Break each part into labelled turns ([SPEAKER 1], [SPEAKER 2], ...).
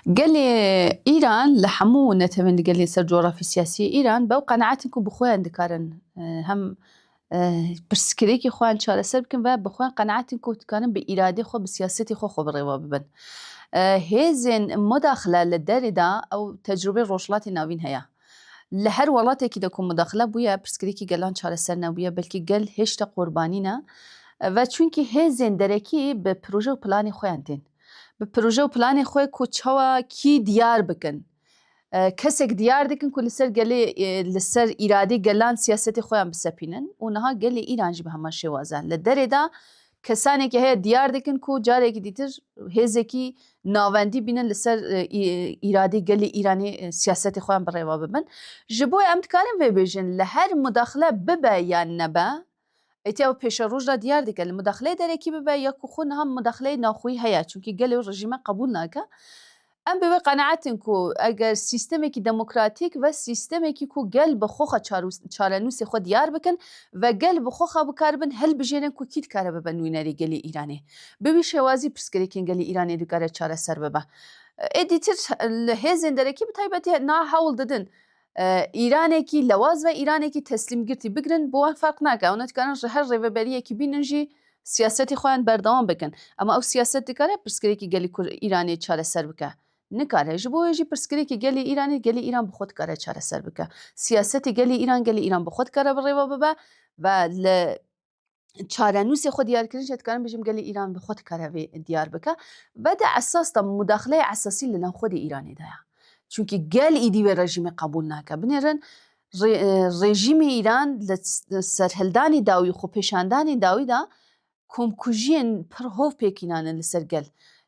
[SPEAKER 1] قال لي إيران لحمو نتمنى قال لي سر جغرافي سياسي إيران بو قناعتكم بخوان دكارن هم برسكريكي خوان شارع سبكن بخوان قناعتكم تكارن بإرادة خو بسياستي خو بالروا ببن هزن مداخلة للداردا أو تجربة روشلاتي ناوين هيا لهر ولاته كده كم مداخلة بويا برسكريكي قالان شارع سرنا بويا بلكي قال هشتا قربانينا و چونكي هزن دركي ببروجه و بلاني خوانتين بپروژه و پلان خوی کوچوا کی دیار بکن کسک دیار دکن که لسر ایرادی گلان سیاست خویم بسپینن و نها گل ایران جب همه شوازن لدره دا کسانی که هی دیار دکن که جاره که دیتر هزه کی ناوندی بینن لسر ایرادی گل ایرانی سیاست خویم برایوا ببن جبوی امتکارم و بیجن لهر مداخله ببا یا نبا ایتیا پیش روز را دیار دیگه المداخله داره کی ببا یا خون هم مداخله ناخوی هیا چونکی گل رژیم قبول نکه ام به قناعتن کو اگر سیستمی کی دموکراتیک و سیستمی کی کو گل بخوخه چارنوس خود دیار بکن و گل بخوخه بکاربن هل بجینن کو کیت کاره ببن وینری گل ایرانی ببی شوازی پرسکری کن گل ایرانی دکاره چاره سر ببا ادیتر هزن داره کی بتایبتی نا حول ددن ایرانی کی لواز و ایرانی کی تسلیم گرتی بگرن بوان فرق نکه اونات کارن هر ریوبریه کی بیننجی سیاستی خوان بردام بکن اما او سیاست دکاره پرسکری کی گلی ایرانی چاره سر بکه نکاره جبوی جی پرسکری کی گلی ایران بخود کاره چاره سر بکه سیاستی گلی ایران بخود کاره بریوا ببا و چارنوس خود دیار کردن شد کارن بجیم گلی ایران بخود کاره دیار بکه بعد اساس تا مداخله اساسی لنا خود ایرانی دایا چونکی گل ایدی و رژیم قبول نکه بنیرن رژیم ایران سرهلدانی داوی خو پیشاندانی داوی دا کمکوژین پر هوف پیکینان لسر گل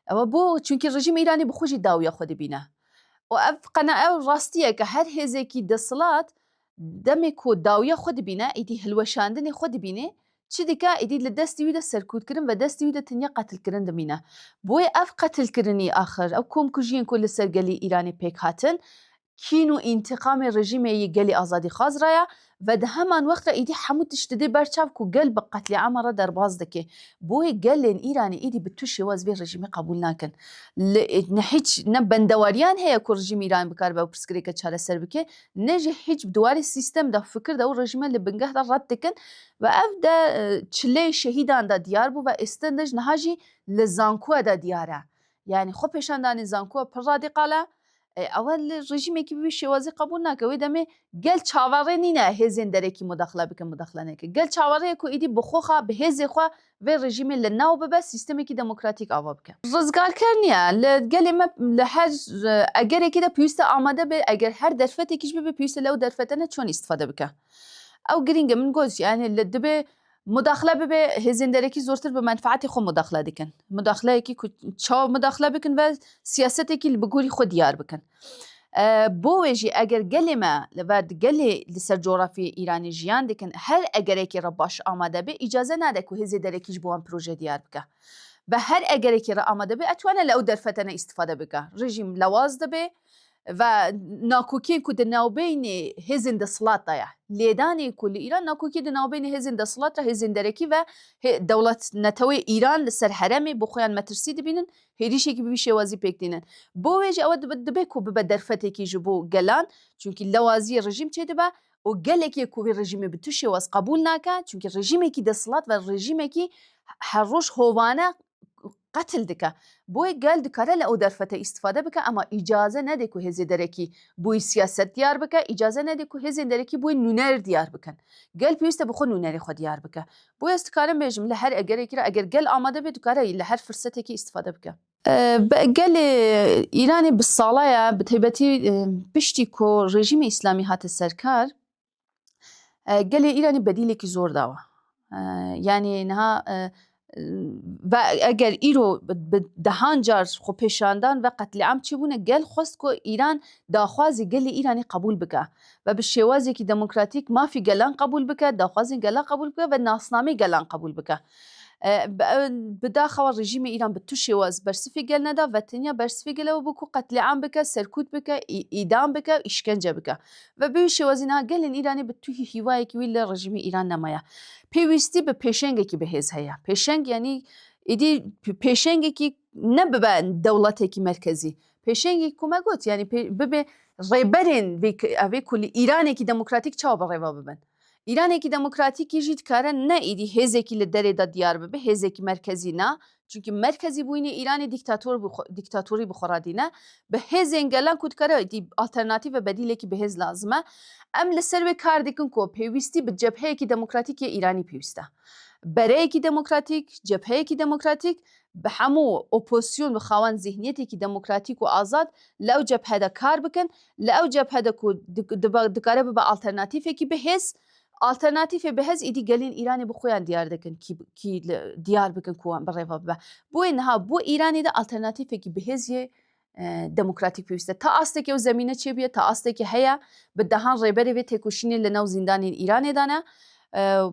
[SPEAKER 1] اما بو چونکی رژیم ایرانی بخوجی داوی خود بینه و اف قناعه راستیه که هر هزه کی دسلات دمی کو داوی خود بینه ایدی هلوشاندن خود بینه چی دیگه ایدی لدستی ویده سرکوت کردن و دستی ویده تنیا قتل کردن دمینه بوی اف قتل کردنی آخر او کمکوژین کل سر گلی ایرانی پیک هاتن کینو انتقام رژیم گلی آزادی خواز رایا و ده همان وقت ایدی حمود تشتدی برچاو کو گل بقتل عام را در باز دکه بوی گلین ایرانی ایدی بتوش واز بی رژیم قبول نکن نهیچ نه بندواریان هیا کو رژیم ایران بکار با پرسکری که چاله سر بکه نجی هیچ بدواری سیستم دا فکر دا و رژیم لبنگه دا رد دکن و اف دا چله شهیدان دا دیار بو و استندج نهاجی لزانکو دا دیاره یعنی خو پیشاندان زانکو پر رادیقاله اول رژیمی که بیش شوازی قبول نکوی دمی گل چاوره نینه هزین داره کی مداخله بکن مداخله نکه گل چاوره کو ایدی بخوخه به هزی خو و رژیم لناو ببه سیستمی که دموکراتیک آوا بکن رزگار کرنیه لگل ما لهر اگر کی دا پیوست آماده به اگر هر درفتی کیش به پیوست لو درفتنه چون استفاده بکن او گرینگ من گوز یعنی لدبه مداخله به هزین داره کی زورتر به منفعت خو مداخله دکن مداخله کی چا مداخله بکن و سیاستی کی بگوری خود دیار بکن بوجی اگر گلی ما لبرد گلی لسر جغرافی ایرانی جیان دکن هر اگر کی را باش آماده به اجازه نده که هزی داره کیش بوان پروژه دیار بکن و هر اگر کی را آماده به اتوانه لو درفتنه استفاده بکن رژیم لواز ده و ناکوکی که در نوبین هزین دسلات دایا لیدانی کل ایران ناکوکی در نوبین هزین دسلات را هزین درکی و دولت نتوی ایران لسر حرمی بخویان مترسی دبینن هیریشی که بیشه وازی پیک دینن بویج اول دبه کو به درفته کی جبو گلان چونکی لوازی رژیم چه دبه و گله کی کو رژیم بتوشه واس قبول نکه چونکی رژیمی کی دسلات و رژیمی کی هر روز هوانه قتل دکه بوی گل دکاره لعو درفته استفاده بکه اما اجازه نده که هزی درکی بوی سیاست دیار بکه اجازه نده که هزی درکی بوی نونر دیار بکن گل پیوسته بخون نونری خود دیار بکه بوی استکارم بیجم لهر اگر گل آماده بید دکاره لهر فرصتی که استفاده بکه گل ایرانی بالصالایه بطیبتی پشتی که رژیم اسلامی هات سرکار گل ایرانی بدیلی که زور داوه یعنی نها و اگر ایرو به دهان جار خو پیشاندان و قتل عام چی بونه گل خواست که ایران داخوازی گل ایرانی قبول بکه و به شوازی که دموکراتیک مافی گلان قبول بکه داخوازی گلان قبول بکه و ناسنامی گلان قبول بکه بداخل رژیم ایران به تو شواز برسفی گل ندا و تنیا برسفی گل و بکو قتل عام بکه سرکوت بکه ایدام بکه اشکنجه بکه و به شوازی نه گل ایرانی به تو هیوایی که ویل رژیم ایران نمایا پیوستی به پیشنگی که به هز هیا پیشنگ یعنی ایدی پیشنگی که نه به دولتی که مرکزی پێشێنگی کومە گوت یعنی ببێ ڕێبەرێن ئەوێ کولی ئیرانێکی دموکراتیک چاو بەڕێوە ببن ئیرانێکی دموکراتیکیژی کارە نە ئیدی هێزێکی لە دەرێدا دیار ببێ هێزێکی مرکزی نا چونکی مرکزی بووینی ئیرانی دیکتاتۆری بخۆڕادینە بە هێزێن گەلان کوتکەرە دی ئالتەرناتیڤە بەدیلێکی بەهێز لازمە ئەم لەسەر وێ کار دکن کۆ پێویستی بە جەبهەیەکی دموکراتیکی ئیرانی پێویستە بەرەیەکی دموکراتیک جەبهەیەکی دموکراتیک بە هەموو ئۆپۆسیۆن و خاوەن زیهنیەتێکی دموکراتیک و ئازاد لەو جەبهەدا کار بکەن لە ئەو جەبهەدا دکارە بە ئالتەرناتیڤێکی بەهێز ئالتەرناتیڤێ بەهێز ئیدی گەلین ئیرانی بخۆیان دیار دەکەن کی دیار بکەن کوان بەڕێوە ببە بۆیە نەها بۆ ئیرانیدا ئالتەرناتیڤێکی بەهێزیە دموکراتیک پێویستە تا ئاستێکی و زەمینە چێ بێت تا ئاستێکی هەیە بەدەهان ڕێبەرێ بێت تێکوشینێ لە ناو زیندانی ئیرانێدانە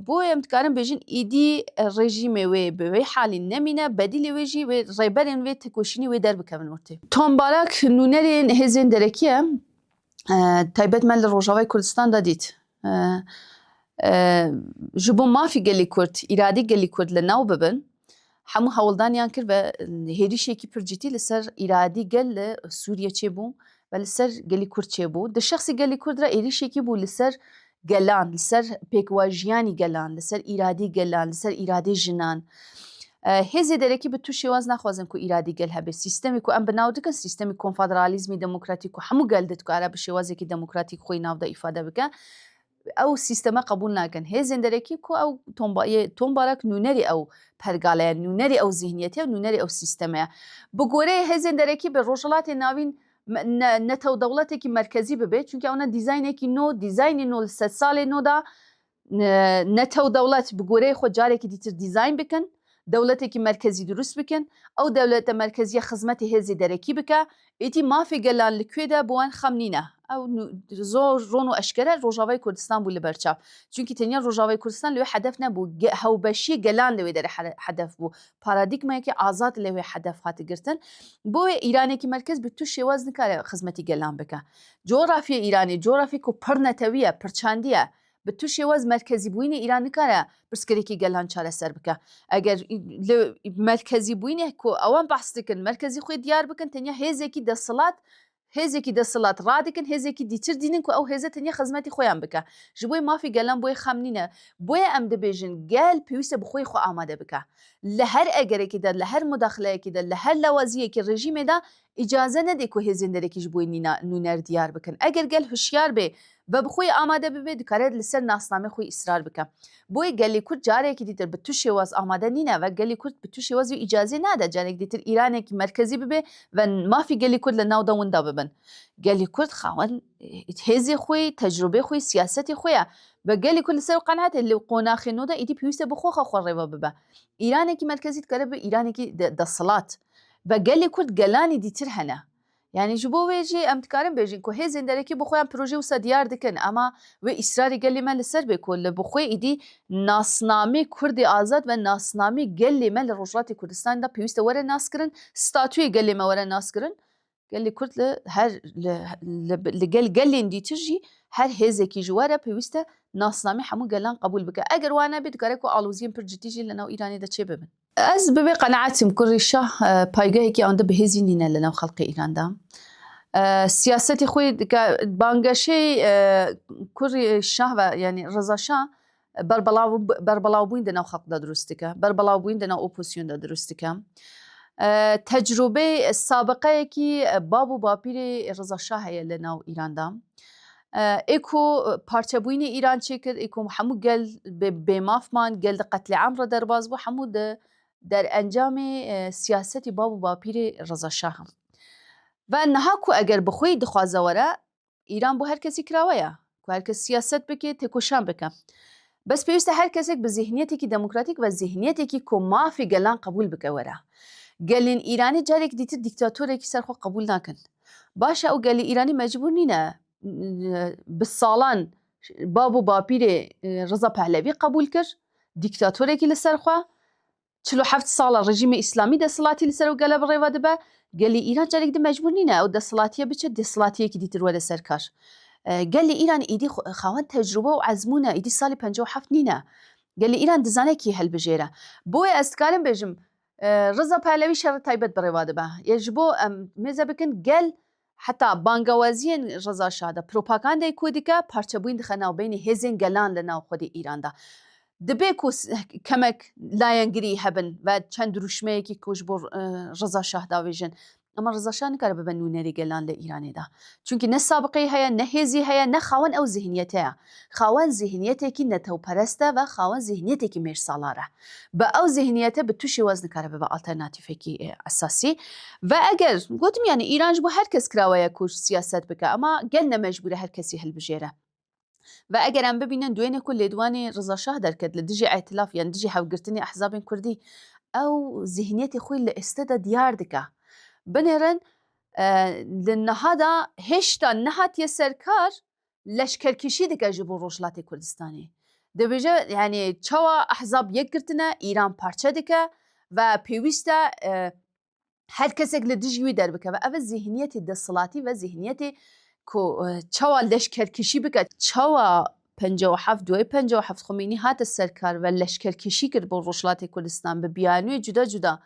[SPEAKER 1] بۆیە ئەمتکارم بێژین ئیدی ڕێژیمێ وێ بەوەی حالی نەمینە بەدیلی وێژی ڕێبەرێن وێ تێکوشینی وێ دەربکەون وتێ تۆمبارەك نونەرێن هێزێن دەرەکیە تایبەتمە لە ڕۆژاوای کوردستاندا دیت ji bo mafî gelê Kurd îradî gelê Kurd li nav bibin hemû hewldaniyan kir ve hêrişekî pir cidî li ser îradî gel li Sûriye çêbû ve li ser gelê Kurd çêbû di şexsî gelê Kurd re êrişekî bû li ser gelan li ser pêkwajiyanî gelan li ser îradî gelan li ser îradê jinan hêzê derekî bi tu şêwaz naxwazin ku îradî gel hebe sîstemê ku em bi nav dikin sîstemê konfederalîzmê demokratîk ku hemû gel dikare bi şêwazekî demokratîk xwe navda îfade bike ئەو سیستەمە قبول ناکەن هێزێن دەرەکی کو ئەو تۆمبارەك نونەری ئەو پەرگالەیە نونەری ئەو زیهنیەتە نونەری ئەو سیستەمەیە بگۆرەیە هێزێن دەرەکی بە ڕۆژهڵاتی ناوین نەتەو دەوڵەتێکی مرکزی ببێت چونکە ئەوە دیزاینێکی نۆ دیزایانی نۆ لە سەد ساڵێ نۆدا نەتەو دەوڵەت بگۆرەی خۆ جارێکی دیتر دیزاین بکەن دەوڵەتێکی مرکزی دروست بکەن ئەو دەوڵەتە مرکزیە خزمەتی هێزی دەرەکی بکە ئیتی مافی گەلان لەکوێدا بۆوان خەمنینە ئەو زۆر ڕۆن و ئەشکەرە ڕۆژاوای کوردستان بوو لە بەرچاو چونکی تەنیا ڕۆژاوای کوردستان لەوێ حەدەف نەبوو هەوبەشی گەلان لەوێ دەرە حەدەف بوو پارادیگمایەکی ئازاد لەوێ حەدەف هاتگرتن بۆیە ئیرانێکی مرکز بە تو شێواز نکارە خزمەتی گەلان بکە جۆرافیە ئیرانی جۆرافی و پڕ نەتەویە پرچاندیە بە تو شێواز مرکزی بووینی ئیران نکارە پرسکرێکی گەلان چارەسەر بکە ئەگەر مرکزی بووینێ ئەوان بەحس دکن مرکزی خۆی دیار بکەن تەنیا هێزێکی دەسەڵات هێزێکی دەسەڵات ڕادکن هێزێکی دیتر دینن و ئەو هێزە تەنیا خزمەتی خۆیان بکە ji بۆی مافی گەلان بۆی خەمنینە بۆیە ئەم دەبێژن گەل پێویستە بخۆی خۆ ئامادە بکە لە هەر ئەگەرێکیدا لە هەر مداخلەیەکیدا لە هەر لەوازیەکی ڕژیمێدا ئیجازە نەدێک و هێزێن دەرەکیش بۆی نونەر دیار بکەن ئەگەر گەل هوشیار بێ بە بخۆی ئامادە ببێت دکارێت لەسەر ناسنامە خۆی ئیسرار بکە بۆی گەلی کورد جارێکی دیتر بە تو شێواز ئامادە نینە و گەلی کورد بە تو شێوازی ئیجازێ نادا جارێک دیتر ئیرانێکی مرکزی ببێ و مافی گەلی کورد لە ناو دەوندا ببن گەلی کورد خاوەن هێزی خۆی تەجروبەی خۆی سیاسەتی خۆیە بە گەلی کورد لەسەر قەناعەتە لە قۆناخێنەوەدا ئیدی پێویستە بخۆخە خۆڕێوە ببە ئیرانێکی مرکزی دکارە بە ئیرانێکی دەسەڵات بە گەلی کورد گەلانی دیتر هەنە یعنی ji bo wê jî em dikarin bêjin ku hêzên derekî bi xwe proje wisa diyar dikin ama wê îsrarê gelê me li ser bê ku li bi xwe îdî nasnamê Kurdê azad ve nasnamê gelê me li Rojhilatê Kurdistanê da pêwîst e were naskirin statûyê gelê me were naskirin gelê Kurd li her li gel gelên dîtir jî her hêzekî ji were pêwîst e nasnamê hemû gelan qebûl bike eger wan nebê dikare ku aloziyên pir cidî jî li nav Îranê de çê bibin Ez bibê qenaetim ku rêşa paygehekî ewanda bi hêzî nîne li nav xelkê Îran'da. Siyasetê xwe bangeşê kurê şah ve yanî Reza Şah berbelavbûyîn di nav xelk da durust dike. Berbelavbûyîn di nav opozîsyon da durust dike. Tecrübê sabiqeyekî bab û bapîrê Reza Şah heye li nav Îran'da. Êko parçebûyînê Îran çêkir êko hemû gel bêmafman gel di qetlîam re derbas bû hemû di derencamê siyasetî bab û bapîrê Reza Şah ve niha ku eger bi xwe dixwaze were Îran bu herkesî kirawe ye ku herkes siyaset bike têkoşan bike bes pêwîst e her kesek bi zihniyetekî demokratîk ve zihniyetekî ku mafê gelan qebûl bike were gelên Îranî carek dîtir dîktatorekî serxwe qebûl nakin baş e ew gelê Îranî mecbûr nîne bi salan bab û bapîrê Reza Pehlevî qebûl kir dîktatorekî li ser xwe 47 sala rejîmê İslamî deshilatî li ser ew gele bi rêve dibe gelê Îran carek di mecbûr nîne ew deshilatiye biçe deshilatiyekî dîtir were serkar gelê Îran îdî xawan tecrübe û ezmûn e îdî salê 57 nîne gelê Îran dizane kî helbijêre boya ez dikarim bêjim رضا پهلوی شر تایبەت بڕێوا دەبە یەش بۆ ئەم مێزە بکەن گەل حتا بانگەوازیên رضا شاه da propagandayê ku dike parçebûyîn dixe navbeynê hêzên gelan li nav Xwedê Îran da. Dibe ku kemek layengirî hebin ve çend rûşmeyekî ku ji bo Reza Şah davêjin. Ama Reza Şah nikare bibe nûnerê gelan li Îranê da. Çünkü ne sabiqeyê heye, ne hêzî heye, ne xawen ew zihniyetê ye. Xawen zihniyetekî netewperest e ve xawen zihniyetekî mêrsalar e. Bi ew zihniyete bi tuşê wez nikare bibe alternatîfekî esasî. Ve eger gotim yani Îran ji bo her kes kirawe ye ku siyaset bike ama gel ne mecbûr e her kesî hilbijêre. Ve eger em bibînin duênê ku lêdwanê Reza Şah derket li dijî etilaf yani dijî hevgirtinê ehzabên Kurdî ew zihniyetê xwe li êste de diyar dike. Binêrin li niha da hêşta nehatiye serkar leşkerkişî dike ji bo Rojhilatê Kurdistanê. Dibêje yani çawa ehzab yekgirtine Îran parçe dike ve pêwîst e her kesek li dijî wî derbike ve ev zihniyetê desthilatî ve zihniyetê ku çawa leşkerkişî bike çawa 57 دوای 57 Xomeyni hate serkar ve leşkerkişî kir bo Rojhilatê Kurdistan bi biyanûyê cuda cuda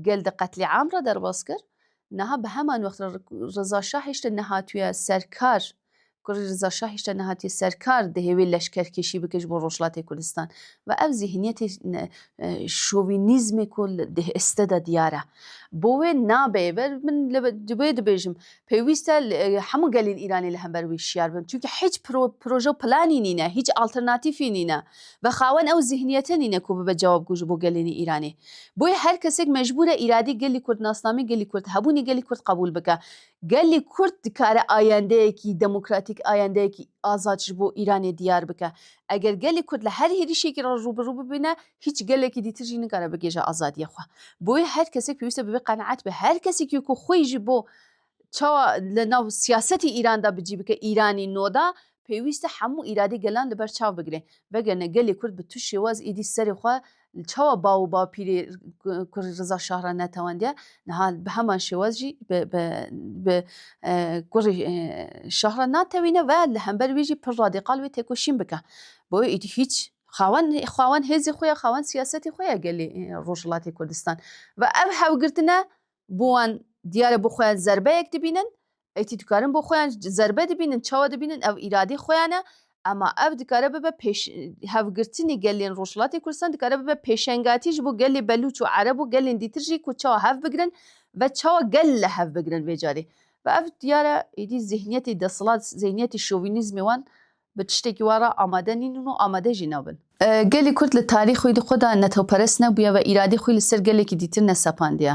[SPEAKER 1] gel de qetlî am re derbas kir. Niha bi heman wext Reza Şah hêşte nehatiye serkar Reza Şah hêşte nehatiye serkar di hêvê leşkerkişî bike ji bo Rojhilatê Kurdistan ve ev zihniyetê şovînîzmê ku di êste de diyar e. Bo wê nabe ve min divê dibêjim pêwîst e hemû gelên Îranê li hember wî şiyar bin. Çünkü hiç proje planî nîne, hiç alternatîfî nîne ve xawen ew zihniyete nîne ku bibe cewabgû ji bo gelên Îranê. Bo her kesek mecbûr e îradî gelî Kurd, nasnamî gelî Kurd, hebûnê gelî Kurd qebûl bike. Gelî Kurd dikare ayendeyekî, demokratîk ayendeyekî azad ji bo Îranê diyar bike. Eger gelê Kurd li her hêrîşekî re rûbirû bibîne hiç gelekî dîtir jî nikare bigêje azadiya xwe. Bo her kesek pêwîst e bibe qenaet be her kesekî ku xwe jî bo çawa li nav siyasetê Îran da bicî bike Îranî no da pêwîst e hemû îradî gelan li ber çav bigire. Vegerne gelê Kurd bi tuşê wez êdî serê xwe çawa baw û bapîrê Reza Şah re netewandiye niha bi heman şêwez jî bi kurê Şah re natewîne ve li hember wî jî pir radîqal wê têkoşîn bike. Bo êdî hiç xawen hêzê xwe ye, xawen siyasetê xwe ye gelê Rojhilatê Kurdistan. Ve ev hevgirtine bo wan diyar e bo xwe zerbeyek dibînin, êtî dikarin bo xwe zerbe dibînin, çawa dibînin ev îradî xwe yan e. Ama ev dikare bibe hevgirtinê gelên Rojhilatê Kurdistan dikare bibe pêşengatî ji bo gelê Belûç û Ereb û gelên dîtir jî ku çawa hev bigirin ve çawa gel li hev bigirin vê carê. Ve ev diyar e êdî zihniyetê desthilat, zihniyetê şovînîzmê wan bi tiştekî wara amade nînin û amade jî nabin. Gelê Kurd li tarîxê de xwe da netewperest nebûye ve îradî xwe li ser gelekî dîtir nesepandiye.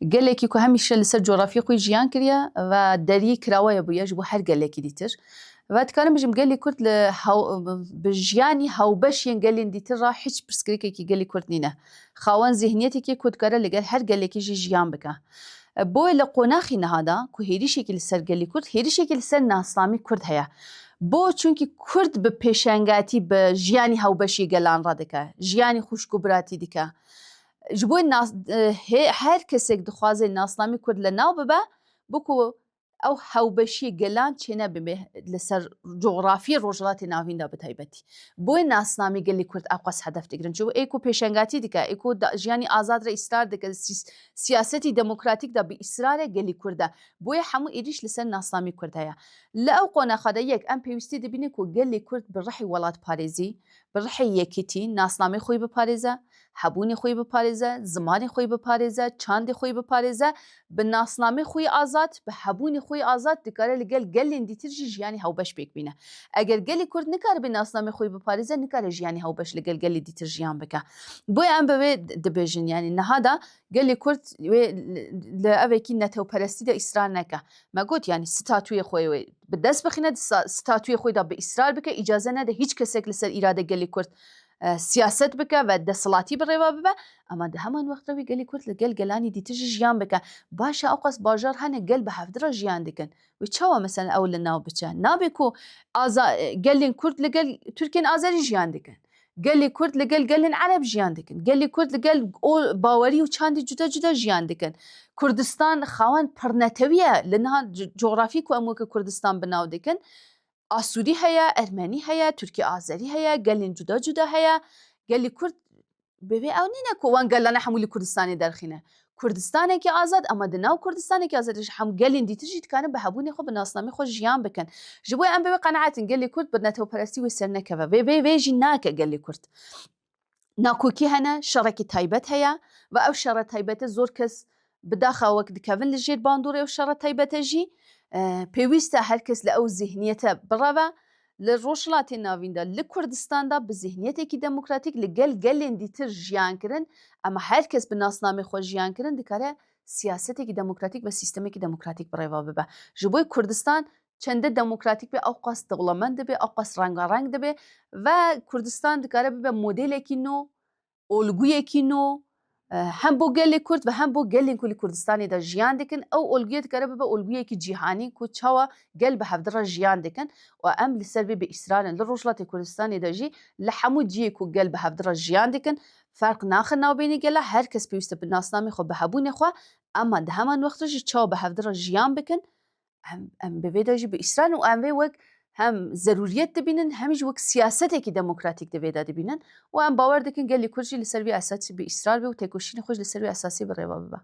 [SPEAKER 1] Gelekî ku hemîşe li ser coğrafyê xwe jiyan kiriye ve deriyê kirawe bûye ji bo her gelekî dîtir. Ve dikarim bijim gelê Kurd bi jiyanî hewbeşiyên gelên dîtir ra hiç pirsgirêkekî gelê Kurd nîne. Xawen zihniyetekî ku dikare li gel her gelekî jî jiyan bike. Bo li qonaxê niha da ku hêrîşekî li ser gelê Kurd, hêrîşekî li ser nasnamî Kurd heye. Bo çünkü Kurd bi pêşengatî bi jiyanî hewbeşî gelan ra dike, jiyanî xuşkûbiratî dike. Ji bo her kesek dixwaze nasnamî Kurd li nav bibe, bo ku ew hewbeşiyê gelan çêne bibe li ser coğrafiyê Rojhilatê navîn da bi taybetî. Bo nasnamî gelê Kurd ew qas hedef digirin. Çünkü ê ku pêşengatî dike, ê ku jiyanî azad re îsrar dike, siyasetî demokratîk da bi îsrar e gelê Kurd e. Boya hemû êrîş li ser nasnamî Kurd heye. Li ew qonaxa de yek em pêwîstî dibînin ku gelê Kurd bi rihê welatparêzî, bi rihê yekîtî nasnamê xwe biparêze, hebûnê xwe biparêze, zimanê xwe biparêze, çandê xwe biparêze, bi nasnamê xwe azad, bi hebûnê xwe azad dikare li gel gelên dîtir jî jiyanî hewbeş pêk bîne. Eger gelê Kurd nikare bi nasnamê xwe biparêze, nikare jiyanî hewbeş li gel gelê dîtir jiyan bike. Boya em bi wê dibêjin yani niha da gelê Kurd wê li evekî netewperestî de îsrar neke. Me got yani statûyê xwe wê bi dest bixîne statûyê xwe da bi îsrar bike, îcaze nede hiç kesek li ser îrade gelê Kurd siyaset bike ve desthilatî bi rêva bibe. Ama di heman wexta wî gelê Kurd li gel gelanî dîtir jî jiyan bike. Baş e ew qas bajar hene gel bi hevdira jiyan dikin. Wê çawa mesela ew li nav biçe? Nabe ku gelên Kurd li gel Tirkiyên Azerî jiyan dikin. Gelê Kurd li gel gelên Ereb jiyan dikin. Gelê Kurd li gel bawerî û çandî cuda cuda jiyan dikin. Kurdistan xawen pirnetewî ye li niha coğrafî ku em weke Kurdistan bi nav dikin. Asûrî heye, Ermenî heye, Tirkî Azerî heye, gelên cuda cuda heye. Gelê Kurd ببێ ئەو نینە کە وان گەلانە هەموو لە کوردستانی دەرخینە کوردستانێکی ئازاد ئەمە دناو کوردستانێکی ئازادش هەم گەلین دیترژی دکانن بە هەبوونی خۆ بە ناسنامی خۆ ژیان بکەن ji bo em bê qeneatin gelê Kurd bi netewperestî wê ser nekeve vê jî nake gelê Kurd nakokî hene şerekî taybet heye ve ew şere taybete zor kes bi daxa wek dikevin li jêr bandorê ew şere taybete jî pêwîst e her kes li ew zihniyete bireve li Rojhilatê navîn de li Kurdistan da bi zihniyetekî demokratîk li gel gelên dîtir jiyan kirin ama her kes bi nasnamê xwe jiyan kirin dikare siyasetekî demokratîk ve sîstemekî demokratîk bi rêva bibe ji bo Kurdistan çende demokratîk be ew qas dewlemend dibe ew qas rengareng dibe ve Kurdistan dikare bibe modelekî nû olguyekî nû hem bo gelê Kurd ve hem bo gelên ku li Kurdistanê de jiyan dikin ew olguya dikare bibe olguyekî cîhanî ku çawa gel bi hevdira jiyan dikin û em li ser vê bi îsrarin li Rojhilatê Kurdistanê de jî li hemû ciyê ku gel bi hevdira jiyan dikin ferq naxin navbênî gela her kes pêwîst bi nasnamê xwe bi hebûnê xwe ama di heman wextê jî çawa bi hevdira jiyan bikin em bi vê de jî bi îsrarin û em vê wek hem zerûriyet dibînin hem jî wek siyasetekî demokratîk di vê de dibînin û em bawer dikin gelê Kurd jî li ser vê esasî bi îsrar be û têkoşînê xwe ji li ser vê esasî bi rêva bibe.